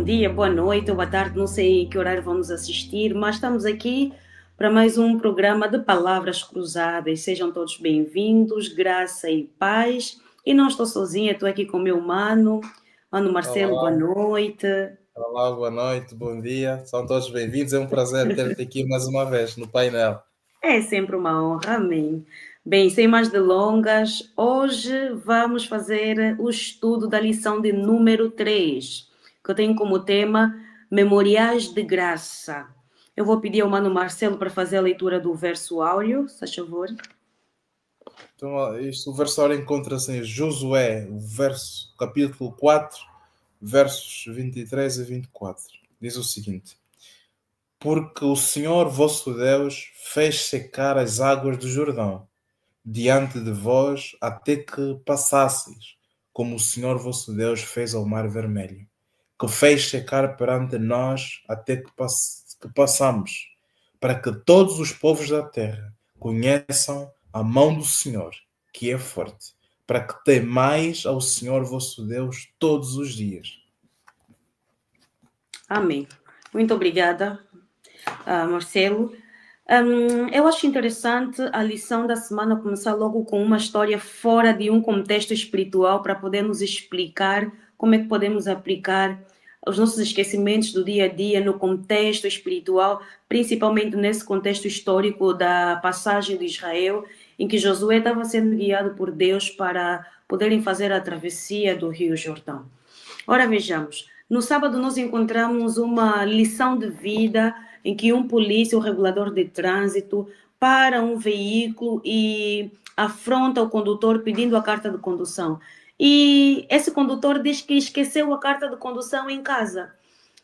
dia, boa noite ou boa tarde, não sei em que horário vamos assistir, mas estamos aqui para mais um programa de Palavras Cruzadas. Sejam todos bem-vindos, graça e paz. E não estou sozinha, estou aqui com o meu Mano Marcelo, boa Olá, noite. olá, boa noite, bom dia, são todos bem-vindos. É um prazer ter-te aqui mais uma vez no painel. É sempre uma honra, amém. Bem, sem mais delongas, hoje vamos fazer o estudo da lição de número 3, que eu tenho como tema Memoriais de Graça. Eu vou pedir ao Mano Marcelo para fazer a leitura do verso áureo, se faz favor. Então, o versário encontra-se em Josué, capítulo 4, versos 23 a 24. Diz o seguinte: Porque o Senhor vosso Deus fez secar as águas do Jordão diante de vós até que passasseis, como o Senhor vosso Deus fez ao Mar Vermelho, que fez secar perante nós até que passamos, para que todos os povos da terra conheçam a mão do Senhor, que é forte, para que temais ao Senhor vosso Deus todos os dias. Amém. Muito obrigada, Marcelo. Eu acho interessante a lição da semana começar logo com uma história fora de um contexto espiritual para poder nos explicar como é que podemos aplicar os nossos esquecimentos do dia a dia no contexto espiritual, principalmente nesse contexto histórico da passagem de Israel, em que Josué estava sendo guiado por Deus para poderem fazer a travessia do Rio Jordão. Ora, vejamos. No sábado, nós encontramos uma lição de vida em que um polícia, o regulador de trânsito, para um veículo e afronta o condutor pedindo a carta de condução. E esse condutor diz que esqueceu a carta de condução em casa.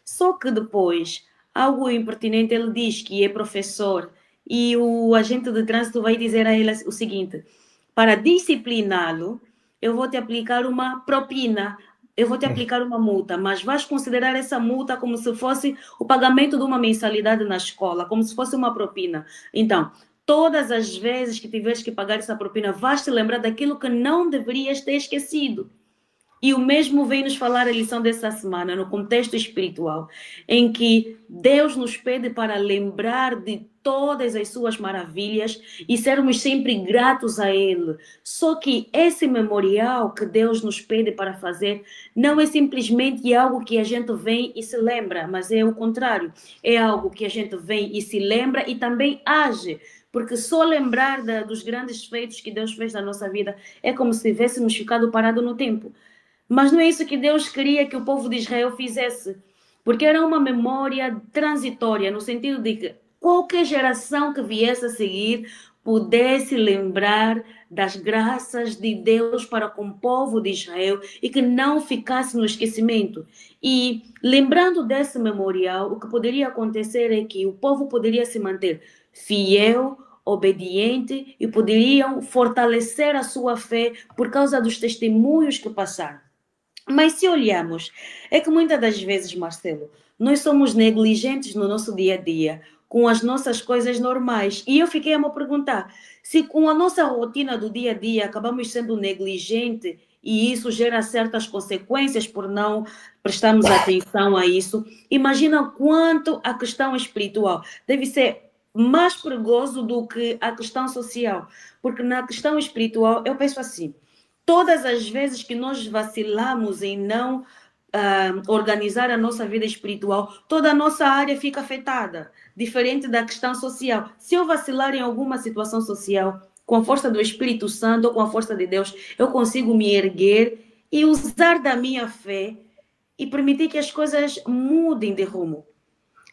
Só que depois, algo impertinente, ele diz que é professor e o agente de trânsito vai dizer a ele o seguinte: para discipliná-lo, eu vou te aplicar uma propina, eu vou te aplicar uma multa, mas vais considerar essa multa como se fosse o pagamento de uma mensalidade na escola, como se fosse uma propina. Então, todas as vezes que tiveres que pagar essa propina, vais te lembrar daquilo que não deverias ter esquecido. E o mesmo vem nos falar a lição dessa semana, no contexto espiritual, em que Deus nos pede para lembrar de todas as suas maravilhas e sermos sempre gratos a Ele. Só que esse memorial que Deus nos pede para fazer não é simplesmente algo que a gente vem e se lembra, mas é o contrário. É algo que a gente vem e se lembra e também age. Porque só lembrar dos grandes feitos que Deus fez na nossa vida é como se tivéssemos ficado parado no tempo. Mas não é isso que Deus queria que o povo de Israel fizesse, porque era uma memória transitória, no sentido de que qualquer geração que viesse a seguir pudesse lembrar das graças de Deus para com o povo de Israel e que não ficasse no esquecimento. E lembrando desse memorial, o que poderia acontecer é que o povo poderia se manter fiel, obediente e poderiam fortalecer a sua fé por causa dos testemunhos que passaram. Mas se olharmos, é que muitas das vezes, Marcelo, nós somos negligentes no nosso dia a dia, com as nossas coisas normais. E eu fiquei a me perguntar, se com a nossa rotina do dia a dia acabamos sendo negligentes e isso gera certas consequências por não prestarmos atenção a isso, imagina quanto a questão espiritual deve ser mais perigoso do que a questão social. Porque na questão espiritual, eu penso assim, todas as vezes que nós vacilamos em não organizar a nossa vida espiritual, toda a nossa área fica afetada, diferente da questão social. Se eu vacilar em alguma situação social, com a força do Espírito Santo ou com a força de Deus, eu consigo me erguer e usar da minha fé e permitir que as coisas mudem de rumo.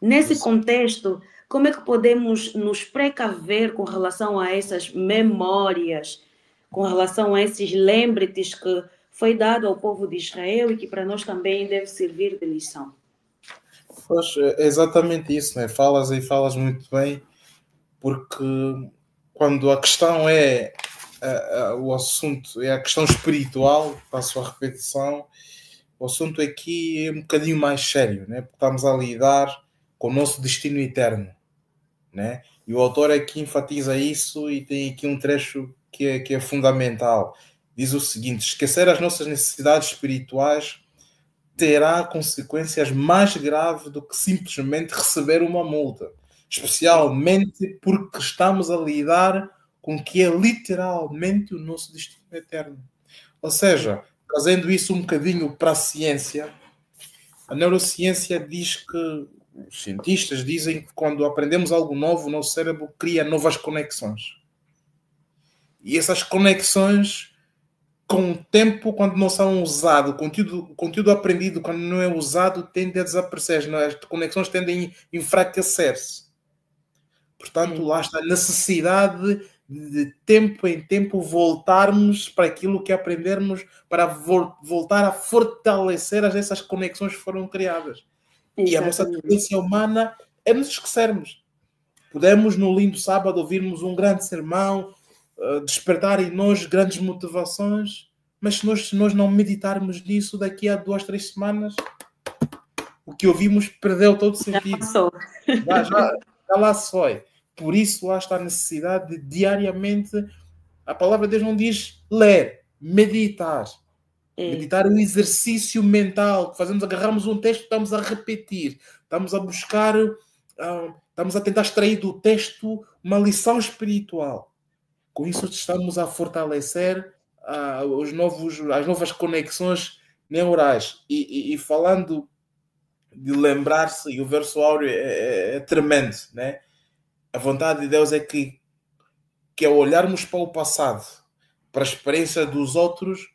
Nesse contexto, como é que podemos nos precaver com relação a essas memórias, com relação a esses lembretes que foi dado ao povo de Israel e que para nós também deve servir de lição? Pois, é exatamente isso, né? Falas e falas muito bem, porque quando a questão é o assunto, é a questão espiritual, passo a repetição, o assunto aqui é um bocadinho mais sério, né? Porque estamos a lidar com o nosso destino eterno, né? E o autor aqui enfatiza isso e tem aqui um trecho que é fundamental. Diz o seguinte: esquecer as nossas necessidades espirituais terá consequências mais graves do que simplesmente receber uma multa. Especialmente porque estamos a lidar com o que é literalmente o nosso destino eterno. Ou seja, trazendo isso um bocadinho para a ciência, a neurociência diz que, os cientistas dizem que quando aprendemos algo novo, o nosso cérebro cria novas conexões. E essas conexões, com o tempo, quando não são usadas, o conteúdo aprendido, quando não é usado, tende a desaparecer. As conexões tendem a enfraquecer-se. Portanto, lá está a necessidade de tempo em tempo voltarmos para aquilo que aprendermos, para voltar a fortalecer essas conexões que foram criadas. E a nossa tendência humana é nos esquecermos. Podemos, no lindo sábado, ouvirmos um grande sermão, despertar em nós grandes motivações, mas se nós não meditarmos nisso, daqui a 2, 3 semanas, o que ouvimos perdeu todo o sentido. Já lá se foi. Por isso, lá está a necessidade de diariamente, a palavra de Deus não diz ler, meditar. Meditar é um exercício mental que fazemos, agarramos um texto, estamos a repetir, estamos a buscar, estamos a tentar extrair do texto uma lição espiritual. Com isso estamos a fortalecer as novas conexões neurais. E falando de lembrar-se, e o verso áureo é tremendo, né? A vontade de Deus é que ao olharmos para o passado, para a experiência dos outros,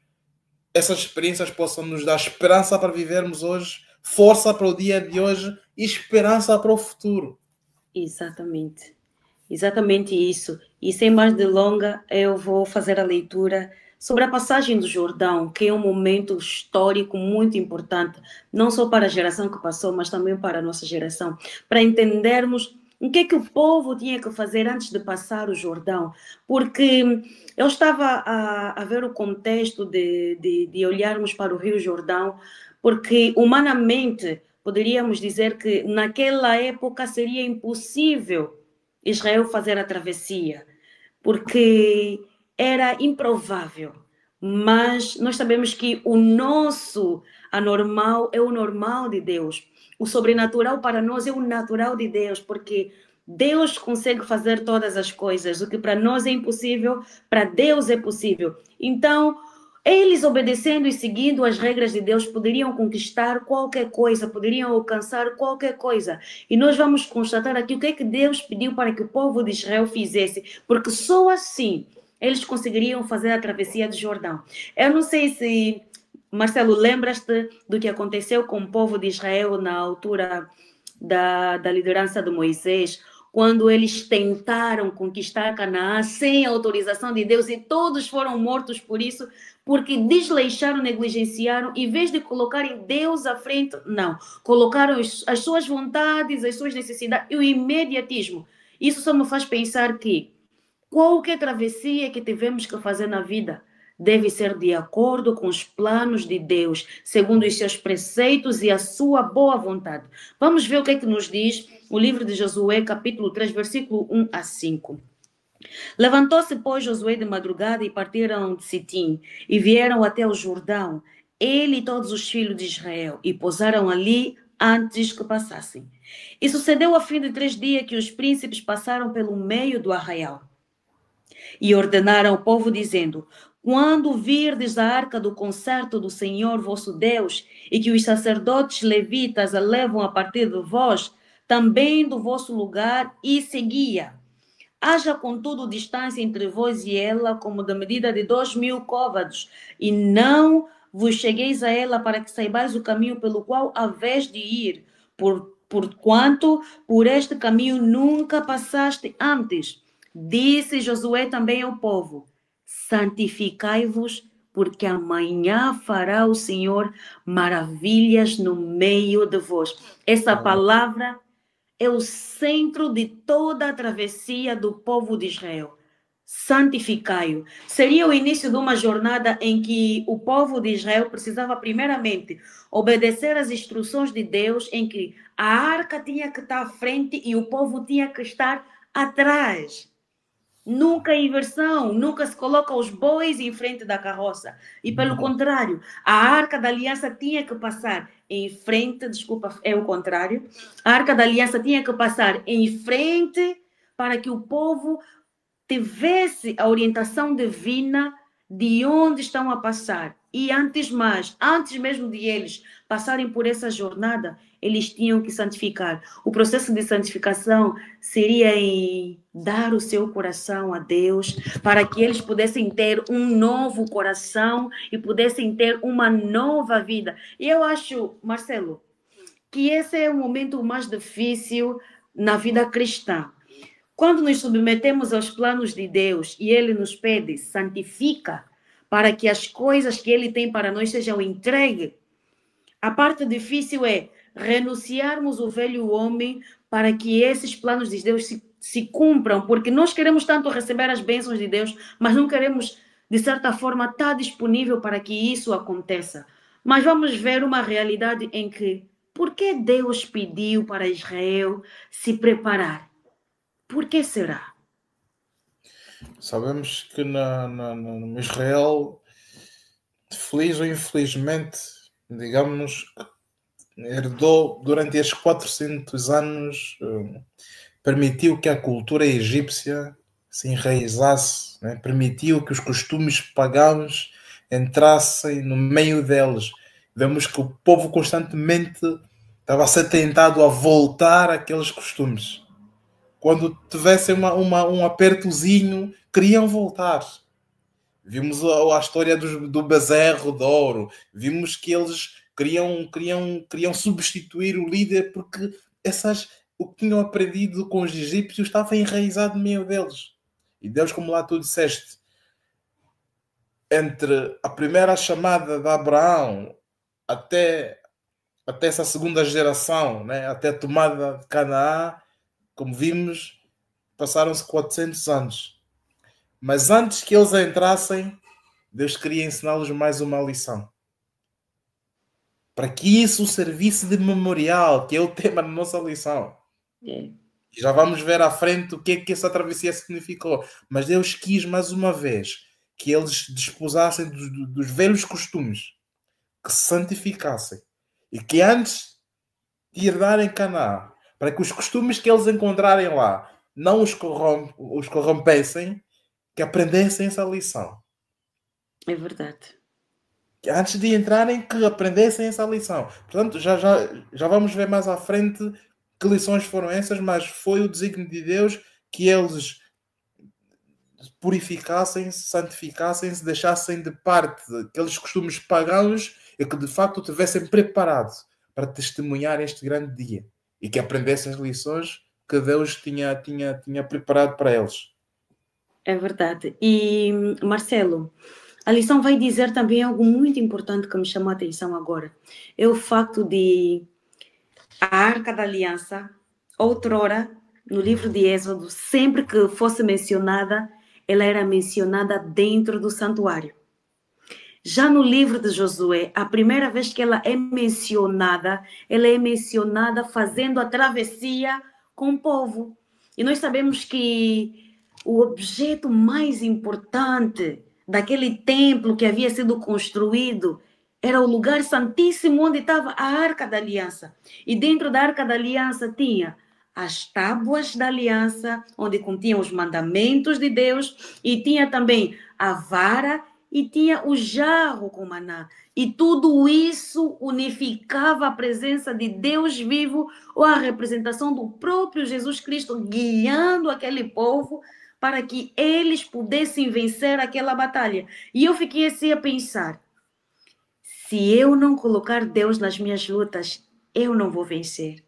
essas experiências possam nos dar esperança para vivermos hoje, força para o dia de hoje e esperança para o futuro. Exatamente. Exatamente isso. E sem mais delongas, eu vou fazer a leitura sobre a passagem do Jordão, que é um momento histórico muito importante, não só para a geração que passou, mas também para a nossa geração, para entendermos o que é que o povo tinha que fazer antes de passar o Jordão. Porque eu estava a ver o contexto de olharmos para o Rio Jordão, porque humanamente poderíamos dizer que naquela época seria impossível Israel fazer a travessia, porque era improvável. Mas nós sabemos que o nosso anormal é o normal de Deus. O sobrenatural para nós é o natural de Deus, porque Deus consegue fazer todas as coisas. O que para nós é impossível, para Deus é possível. Então, eles obedecendo e seguindo as regras de Deus poderiam conquistar qualquer coisa, poderiam alcançar qualquer coisa. E nós vamos constatar aqui o que é que Deus pediu para que o povo de Israel fizesse, porque só assim eles conseguiriam fazer a travessia do Jordão. Eu não sei se, Marcelo, lembras-te do que aconteceu com o povo de Israel na altura da liderança de Moisés, quando eles tentaram conquistar Canaã sem autorização de Deus e todos foram mortos por isso, porque desleixaram, negligenciaram, em vez de colocarem Deus à frente, não. Colocaram as suas vontades, as suas necessidades e o imediatismo. Isso só me faz pensar que qualquer travessia que tivemos que fazer na vida deve ser de acordo com os planos de Deus, segundo os seus preceitos e a sua boa vontade. Vamos ver o que é que nos diz o livro de Josué, capítulo 3, versículo 1 a 5. Levantou-se, pois, Josué de madrugada e partiram de Sitim e vieram até o Jordão, ele e todos os filhos de Israel, e pousaram ali antes que passassem. E sucedeu a fim de 3 dias que os príncipes passaram pelo meio do arraial. E ordenaram ao povo, dizendo: quando virdes a arca do concerto do Senhor vosso Deus, e que os sacerdotes levitas a levam a partir de vós, também do vosso lugar, e seguia. Haja, contudo, distância entre vós e ela, como da medida de 2.000 côvados, e não vos chegueis a ela, para que saibais o caminho pelo qual haveis de ir, porquanto por este caminho nunca passaste antes. Disse Josué também ao povo: santificai-vos, porque amanhã fará o Senhor maravilhas no meio de vós. Essa palavra é o centro de toda a travessia do povo de Israel. Santificai-o. Seria o início de uma jornada em que o povo de Israel precisava, primeiramente, obedecer às instruções de Deus, em que a arca tinha que estar à frente e o povo tinha que estar atrás. Nunca inversão, nunca se coloca os bois em frente da carroça. E pelo contrário, a Arca da Aliança tinha que passar em frente, desculpa, é o contrário. A Arca da Aliança tinha que passar em frente para que o povo tivesse a orientação divina de onde estão a passar. E antes mesmo de eles passarem por essa jornada, eles tinham que santificar. O processo de santificação seria em dar o seu coração a Deus, para que eles pudessem ter um novo coração e pudessem ter uma nova vida. E eu acho, Marcelo, que esse é o momento mais difícil na vida cristã. Quando nos submetemos aos planos de Deus e Ele nos pede, santifica, para que as coisas que Ele tem para nós sejam entregues, a parte difícil é renunciarmos o velho homem para que esses planos de Deus se cumpram, porque nós queremos tanto receber as bênçãos de Deus, mas não queremos, de certa forma, estar disponível para que isso aconteça. Mas vamos ver uma realidade em que, por que Deus pediu para Israel se preparar? Por que será? Sabemos que no Israel, feliz ou infelizmente, digamos, herdou durante estes 400 anos, permitiu que a cultura egípcia se enraizasse, né? Permitiu que os costumes pagãos entrassem no meio deles. Vemos que o povo constantemente estava a ser tentado a voltar àqueles costumes. Quando tivessem um apertozinho, queriam voltar. Vimos a história do bezerro de ouro. Vimos que eles queriam substituir o líder porque o que tinham aprendido com os egípcios estava enraizado no meio deles. E Deus, como lá tu disseste, entre a primeira chamada de Abraão até essa segunda geração, né, até a tomada de Canaã, como vimos, passaram-se 400 anos. Mas antes que eles entrassem, Deus queria ensiná-los mais uma lição. Para que isso servisse de memorial, que é o tema da nossa lição. E já vamos ver à frente o que é que essa travessia significou. Mas Deus quis mais uma vez que eles desposassem dos velhos costumes, que se santificassem. E que antes de herdarem Canaã, para que os costumes que eles encontrarem lá não os corrompessem, que aprendessem essa lição. É verdade. Que antes de entrarem, que aprendessem essa lição. Portanto, já vamos ver mais à frente que lições foram essas, mas foi o desígnio de Deus que eles purificassem-se, santificassem-se, deixassem de parte aqueles costumes pagãos e que de facto tivessem preparado para testemunhar este grande dia e que aprendessem as lições que Deus tinha preparado para eles. É verdade. E, Marcelo, a lição vai dizer também algo muito importante que me chamou a atenção agora. É o facto de a Arca da Aliança, outrora, no livro de Êxodo, sempre que fosse mencionada, ela era mencionada dentro do santuário. Já no livro de Josué, a primeira vez que ela é mencionada fazendo a travessia com o povo. E nós sabemos que o objeto mais importante daquele templo que havia sido construído era o lugar santíssimo onde estava a Arca da Aliança. E dentro da Arca da Aliança tinha as tábuas da aliança, onde continham os mandamentos de Deus, e tinha também a vara e tinha o jarro com maná. E tudo isso unificava a presença de Deus vivo ou a representação do próprio Jesus Cristo guiando aquele povo para que eles pudessem vencer aquela batalha. E eu fiquei assim a pensar, se eu não colocar Deus nas minhas lutas, eu não vou vencer.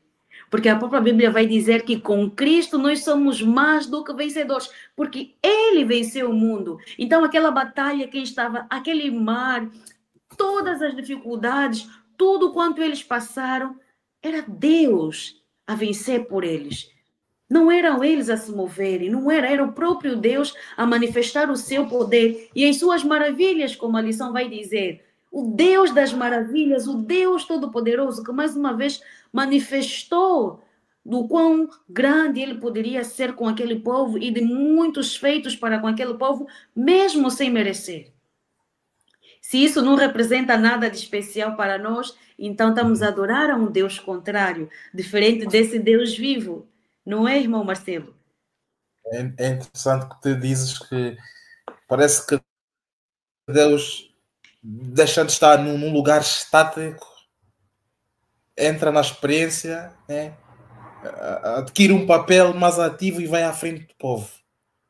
Porque a própria Bíblia vai dizer que com Cristo nós somos mais do que vencedores, porque Ele venceu o mundo. Então aquela batalha, quem estava, aquele mar, todas as dificuldades, tudo quanto eles passaram, era Deus a vencer por eles. Não eram eles a se moverem, não era o próprio Deus a manifestar o seu poder e as suas maravilhas, como a lição vai dizer. O Deus das maravilhas, o Deus Todo-Poderoso, que mais uma vez manifestou do quão grande ele poderia ser com aquele povo e de muitos feitos para com aquele povo, mesmo sem merecer. Se isso não representa nada de especial para nós, então estamos a adorar a um Deus contrário, diferente desse Deus vivo. Não é, irmão Marcelo? É interessante que tu dizes que parece que Deus, deixando de estar num lugar estático, entra na experiência, né? Adquire um papel mais ativo e vai à frente do povo.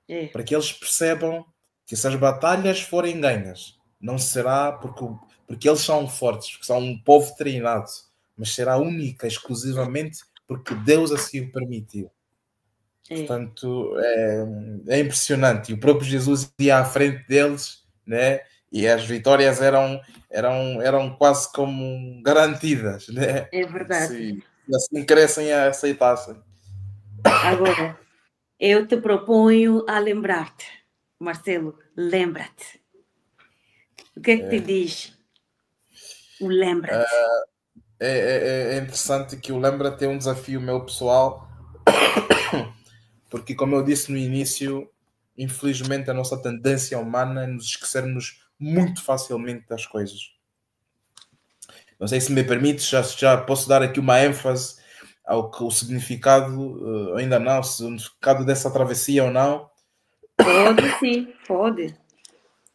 É. Para que eles percebam que se as batalhas forem ganhas, não será porque eles são fortes, porque são um povo treinado, mas será única, exclusivamente porque Deus assim o permitiu. Portanto, é impressionante. E o próprio Jesus ia à frente deles, né? E as vitórias eram quase como garantidas, né? É verdade. Se assim crescem a aceitassem. Agora, eu te proponho a lembrar-te. Marcelo, lembra-te. O que é que te diz o lembra-te? É interessante que o Lembra-te é um desafio meu pessoal, porque como eu disse no início, infelizmente a nossa tendência humana é nos esquecermos muito facilmente das coisas. Não sei se me permite, já posso dar aqui uma ênfase ao que o significado, ainda não, se o significado dessa travessia ou não. Pode sim, pode.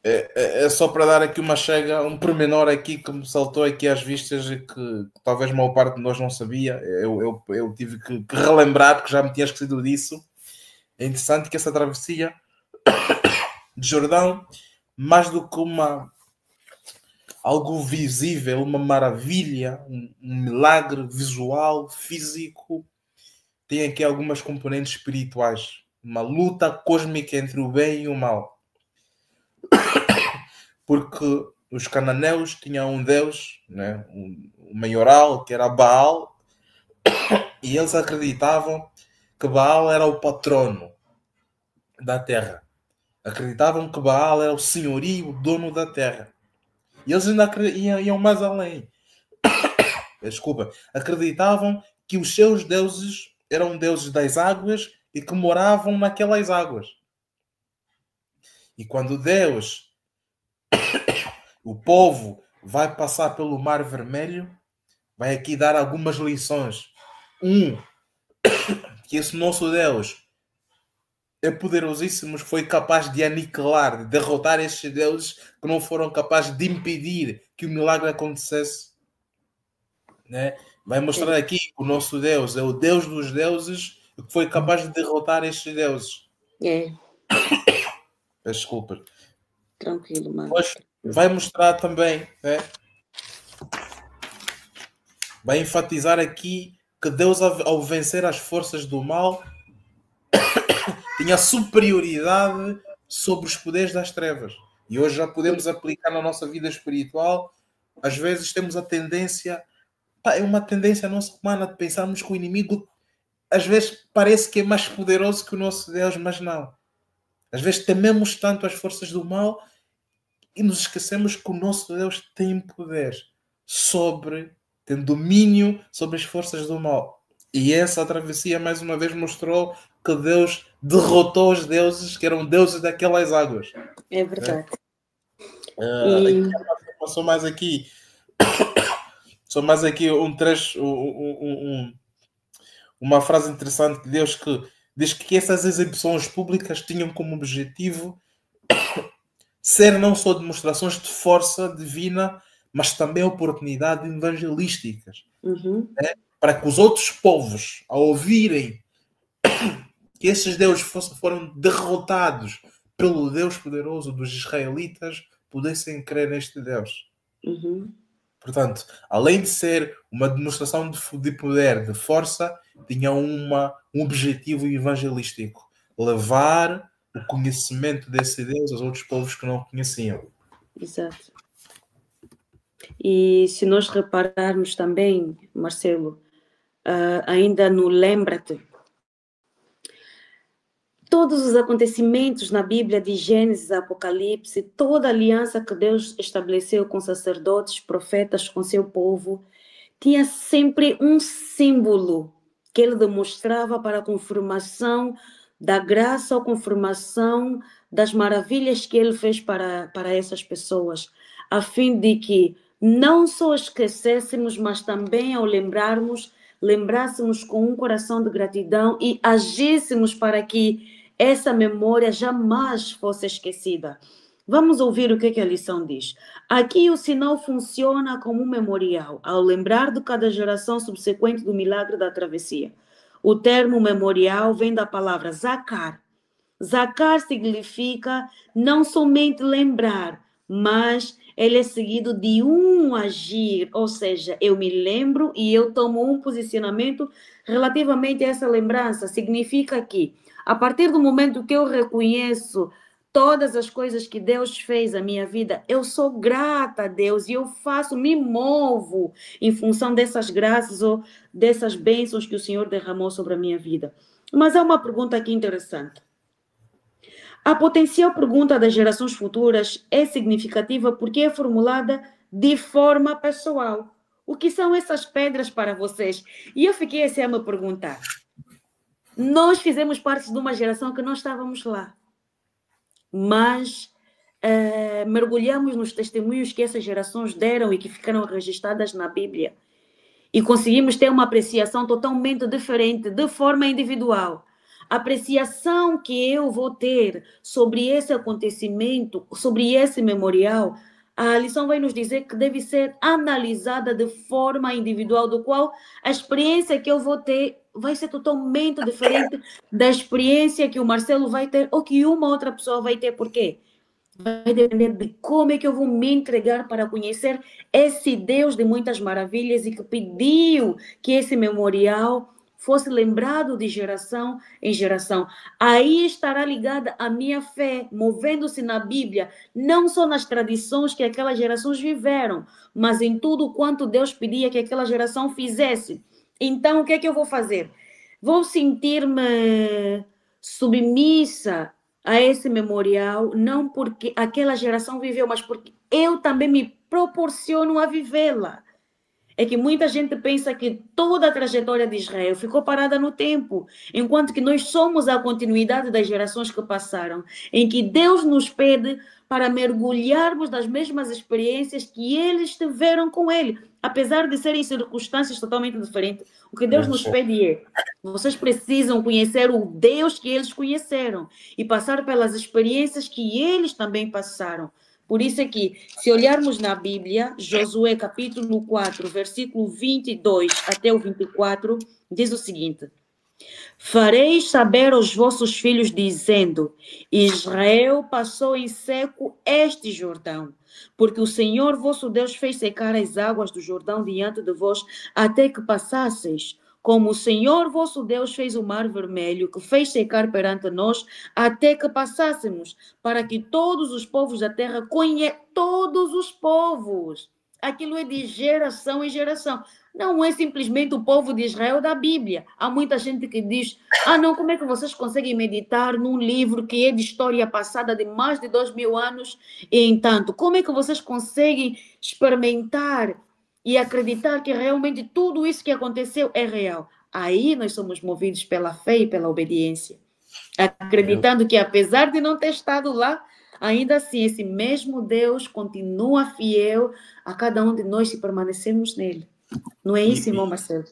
É só para dar aqui uma chega, um pormenor aqui que me saltou aqui às vistas e que talvez a maior parte de nós não sabia. Eu tive que relembrar, porque já me tinha esquecido disso. É interessante que essa travessia de Jordão, mais do que algo visível, uma maravilha, um milagre visual, físico, tem aqui algumas componentes espirituais. Uma luta cósmica entre o bem e o mal. Porque os cananeus tinham um deus, né, um maioral, que era Baal, e eles acreditavam que Baal era o patrono da terra. Acreditavam que Baal era o senhorio, o dono da terra. E eles ainda iam mais além. Desculpa. Acreditavam que os seus deuses eram deuses das águas e que moravam naquelas águas. E quando Deus, o povo, vai passar pelo Mar Vermelho, vai aqui dar algumas lições. Que esse nosso Deus é poderosíssimo, foi capaz de aniquilar, de derrotar estes deuses que não foram capazes de impedir que o milagre acontecesse. Né? Vai mostrar aqui que o nosso Deus é o Deus dos deuses e que foi capaz de derrotar estes deuses. Desculpa. Tranquilo, mano. Depois vai mostrar também, né? Vai enfatizar aqui que Deus, ao vencer as forças do mal, tinha superioridade sobre os poderes das trevas. E hoje já podemos aplicar na nossa vida espiritual. Às vezes temos a tendência, é uma tendência nossa humana de pensarmos que o inimigo às vezes parece que é mais poderoso que o nosso Deus, mas não. Às vezes tememos tanto as forças do mal e nos esquecemos que o nosso Deus tem poder tem domínio sobre as forças do mal. E essa travessia mais uma vez mostrou que Deus derrotou os deuses que eram deuses daquelas águas. É verdade. Só mais aqui um trecho, uma frase interessante de Deus que diz que essas exibições públicas tinham como objetivo ser não só demonstrações de força divina, mas também oportunidades evangelísticas. Né? Para que os outros povos, ao ouvirem que esses deuses foram derrotados pelo Deus poderoso dos israelitas, pudessem crer neste Deus. Portanto, além de ser uma demonstração de poder, de força, tinha um objetivo evangelístico. Levar o conhecimento desse Deus aos outros povos que não conheciam. Exato. E se nós repararmos também, Marcelo, ainda no Lembra-te, todos os acontecimentos na Bíblia de Gênesis, Apocalipse, toda a aliança que Deus estabeleceu com sacerdotes, profetas, com seu povo, tinha sempre um símbolo que ele demonstrava para a confirmação da graça ou confirmação das maravilhas que ele fez para essas pessoas, a fim de que não só esquecêssemos, mas também ao lembrássemos com um coração de gratidão e agíssemos para que essa memória jamais fosse esquecida. Vamos ouvir o que a lição diz. Aqui o sinal funciona como um memorial, ao lembrar de cada geração subsequente do milagre da travessia. O termo memorial vem da palavra zakar. Zakar significa não somente lembrar, mas ele é seguido de um agir, ou seja, eu me lembro e eu tomo um posicionamento relativamente a essa lembrança. Significa que, a partir do momento que eu reconheço todas as coisas que Deus fez na minha vida, eu sou grata a Deus e eu me movo em função dessas graças ou dessas bênçãos que o Senhor derramou sobre a minha vida. Mas há uma pergunta aqui interessante. A potencial pergunta das gerações futuras é significativa porque é formulada de forma pessoal. O que são essas pedras para vocês? E eu fiquei assim a me perguntar. Nós fizemos parte de uma geração que não estávamos lá, mas mergulhamos nos testemunhos que essas gerações deram e que ficaram registradas na Bíblia. E conseguimos ter uma apreciação totalmente diferente, de forma individual. A apreciação que eu vou ter sobre esse acontecimento, sobre esse memorial, a lição vai nos dizer que deve ser analisada de forma individual, do qual a experiência que eu vou ter vai ser totalmente diferente da experiência que o Marcelo vai ter ou que uma outra pessoa vai ter. Por quê? Vai depender de como é que eu vou me entregar para conhecer esse Deus de muitas maravilhas e que pediu que esse memorial fosse lembrado de geração em geração. Aí estará ligada a minha fé, movendo-se na Bíblia, não só nas tradições que aquelas gerações viveram, mas em tudo quanto Deus pedia que aquela geração fizesse. Então, o que é que eu vou fazer? Vou sentir-me submissa a esse memorial, não porque aquela geração viveu, mas porque eu também me proporciono a vivê-la. É que muita gente pensa que toda a trajetória de Israel ficou parada no tempo, enquanto que nós somos a continuidade das gerações que passaram, em que Deus nos pede para mergulharmos nas mesmas experiências que eles tiveram com Ele, apesar de serem circunstâncias totalmente diferentes. O que Deus nos pede é: vocês precisam conhecer o Deus que eles conheceram e passar pelas experiências que eles também passaram. Por isso é que, se olharmos na Bíblia, Josué capítulo 4, versículo 22 até o 24, diz o seguinte: fareis saber aos vossos filhos, dizendo: Israel passou em seco este Jordão, porque o Senhor vosso Deus fez secar as águas do Jordão diante de vós, até que passasseis. Como o Senhor vosso Deus fez o mar vermelho, que fez secar perante nós, até que passássemos, para que todos os povos da terra todos os povos. Aquilo é de geração em geração. Não é simplesmente o povo de Israel da Bíblia. Há muita gente que diz: não, como é que vocês conseguem meditar num livro que é de história passada de mais de 2000 anos? E, entanto, como é que vocês conseguem experimentar e acreditar que realmente tudo isso que aconteceu é real? Aí nós somos movidos pela fé e pela obediência, acreditando que, apesar de não ter estado lá, ainda assim esse mesmo Deus continua fiel a cada um de nós se permanecermos nele. Não é isso, irmão Marcelo?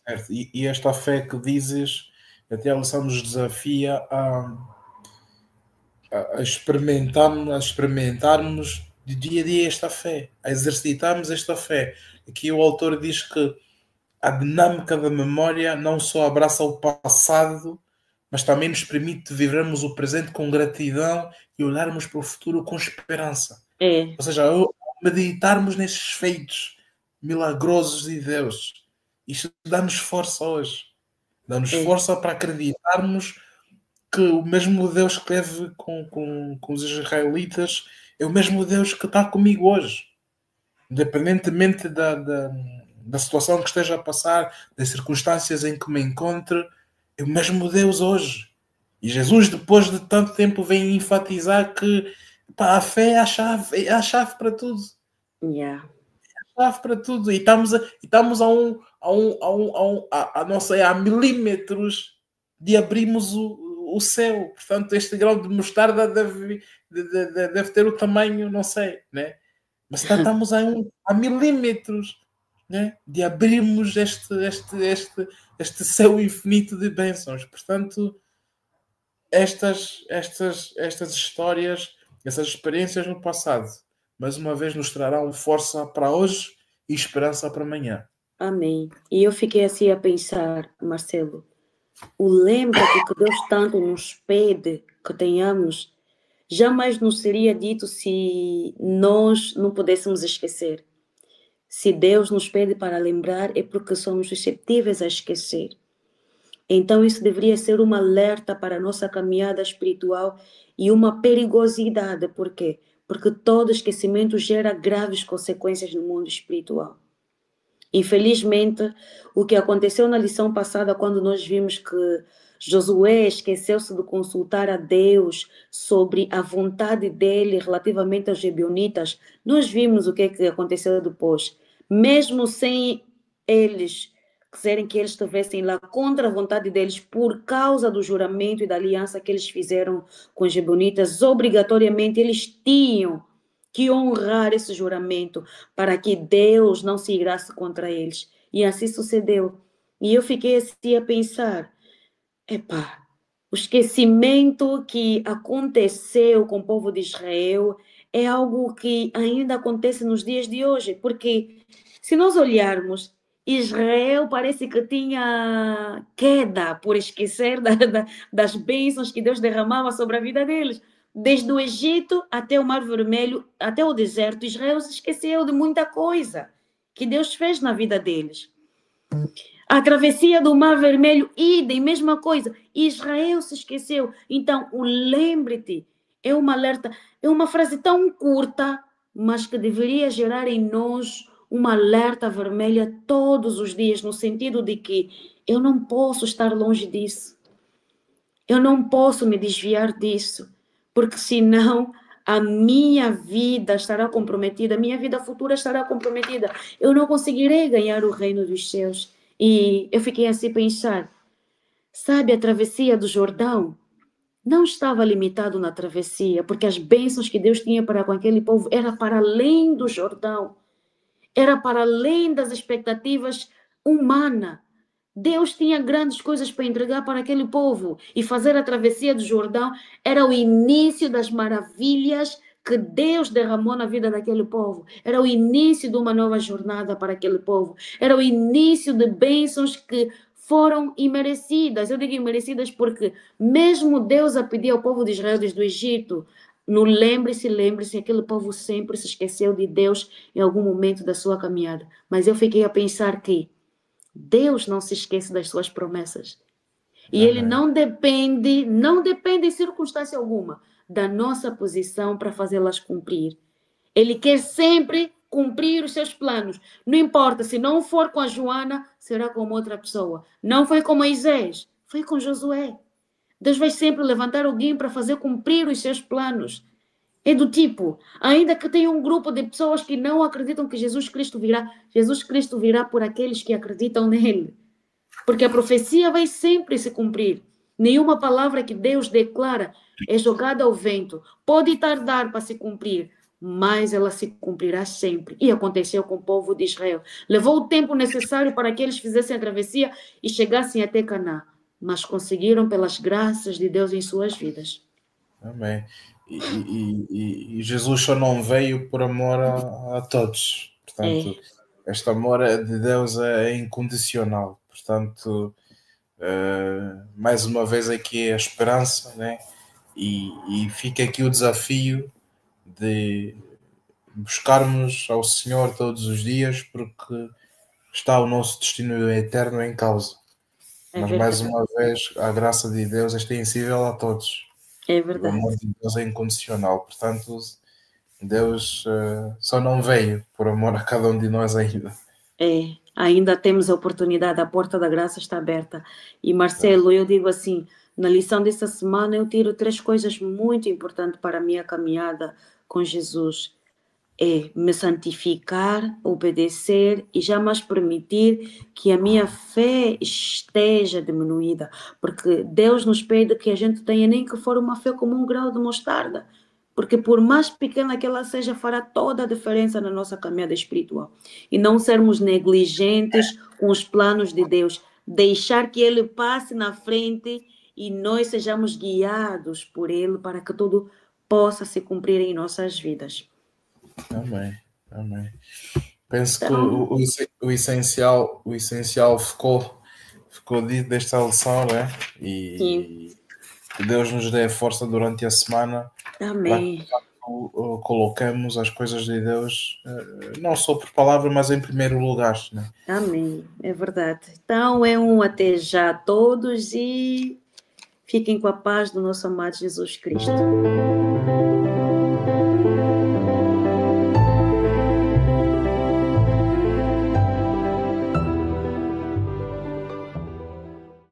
Certo. E esta fé que dizes, até a lição nos desafia a experimentarmos de dia a dia esta fé, a exercitarmos esta fé. Aqui o autor diz que a dinâmica da memória não só abraça o passado, mas também nos permite vivermos o presente com gratidão e olharmos para o futuro com esperança. Ou seja, meditarmos nesses feitos milagrosos de Deus. Isto dá-nos força hoje. Dá-nos força para acreditarmos que o mesmo Deus que esteve com os israelitas é o mesmo Deus que está comigo hoje. Independentemente da situação que esteja a passar, das circunstâncias em que me encontro, é o mesmo Deus hoje. E Jesus, depois de tanto tempo, vem enfatizar que a fé é a chave para tudo. Yeah. chave para tudo. E estamos não sei, a milímetros de abrirmos o céu. Portanto, este grão de mostarda deve ter o tamanho, não sei, né? Mas estamos a milímetros, né, de abrirmos este céu infinito de bênçãos. Portanto, estas histórias, essas experiências no passado, mais uma vez nos trarão força para hoje e esperança para amanhã. Amém. E eu fiquei assim a pensar, Marcelo, lembra-te que Deus tanto nos pede que tenhamos, jamais nos seria dito se nós não pudéssemos esquecer. Se Deus nos pede para lembrar, é porque somos suscetíveis a esquecer. Então, isso deveria ser um alerta para a nossa caminhada espiritual e uma perigosidade. Por quê? Porque todo esquecimento gera graves consequências no mundo espiritual. Infelizmente, o que aconteceu na lição passada, quando nós vimos que Josué esqueceu-se de consultar a Deus sobre a vontade dele relativamente aos gibeonitas, nós vimos o que aconteceu depois. Mesmo sem eles quiserem que eles estivessem lá contra a vontade deles, por causa do juramento e da aliança que eles fizeram com os gibeonitas, obrigatoriamente eles tinham que honrar esse juramento para que Deus não se irasse contra eles. E assim sucedeu. E eu fiquei assim a pensar, epá, o esquecimento que aconteceu com o povo de Israel é algo que ainda acontece nos dias de hoje, porque se nós olharmos, Israel parece que tinha queda por esquecer das bênçãos que Deus derramava sobre a vida deles. Desde o Egito até o Mar Vermelho, até o deserto, Israel se esqueceu de muita coisa que Deus fez na vida deles. A travessia do Mar Vermelho, idem, mesma coisa. Israel se esqueceu. Então, o lembre-te é uma alerta, é uma frase tão curta, mas que deveria gerar em nós uma alerta vermelha todos os dias, no sentido de que eu não posso estar longe disso. Eu não posso me desviar disso, porque senão a minha vida estará comprometida, a minha vida futura estará comprometida. Eu não conseguirei ganhar o reino dos céus. E eu fiquei assim a pensar, sabe, a travessia do Jordão não estava limitado na travessia, porque as bênçãos que Deus tinha para com aquele povo era para além do Jordão, era para além das expectativas humanas. Deus tinha grandes coisas para entregar para aquele povo, e fazer a travessia do Jordão era o início das maravilhas que Deus derramou na vida daquele povo. Era o início de uma nova jornada para aquele povo. Era o início de bênçãos que foram imerecidas. Eu digo imerecidas porque mesmo Deus a pedir ao povo de Israel desde o Egito, no lembre-se, aquele povo sempre se esqueceu de Deus em algum momento da sua caminhada. Mas eu fiquei a pensar que Deus não se esquece das suas promessas. E Ele não depende em circunstância alguma da nossa posição para fazê-las cumprir. Ele quer sempre cumprir os seus planos. Não importa, se não for com a Joana, será com outra pessoa. Não foi com Moisés, foi com Josué. Deus vai sempre levantar alguém para fazer cumprir os seus planos. É do tipo, ainda que tenha um grupo de pessoas que não acreditam que Jesus Cristo virá por aqueles que acreditam nele. Porque a profecia vai sempre se cumprir. Nenhuma palavra que Deus declara é jogada ao vento. Pode tardar para se cumprir, mas ela se cumprirá sempre. E aconteceu com o povo de Israel. Levou o tempo necessário para que eles fizessem a travessia e chegassem até Canaã, mas conseguiram pelas graças de Deus em suas vidas. Amém. E Jesus só não veio por amor a todos. Portanto, este amor de Deus é incondicional. Portanto, mais uma vez aqui a esperança, né? E fica aqui o desafio de buscarmos ao Senhor todos os dias, porque está o nosso destino eterno em causa. Mas mais uma vez, a graça de Deus é extensível a todos. É verdade. O amor de Deus é incondicional. Portanto, Deus só não veio por amor a cada um de nós ainda. Ainda temos a oportunidade, a porta da graça está aberta. E Marcelo, eu digo assim, na lição dessa semana eu tiro 3 coisas muito importantes para a minha caminhada com Jesus. é me santificar, obedecer e jamais permitir que a minha fé esteja diminuída, porque Deus nos pede que a gente tenha nem que for uma fé como um grão de mostarda, porque por mais pequena que ela seja, fará toda a diferença na nossa caminhada espiritual. E não sermos negligentes com os planos de Deus, deixar que Ele passe na frente e nós sejamos guiados por Ele para que tudo possa se cumprir em nossas vidas. Amém. Amém. Penso que Então, o essencial ficou dito desta lição, né? sim, E que Deus nos dê força durante a semana para que amém, coloquemos as coisas de Deus, não só por palavra, mas em primeiro lugar, né? amém, é verdade. Então, é um até já a todos e fiquem com a paz do nosso amado Jesus Cristo.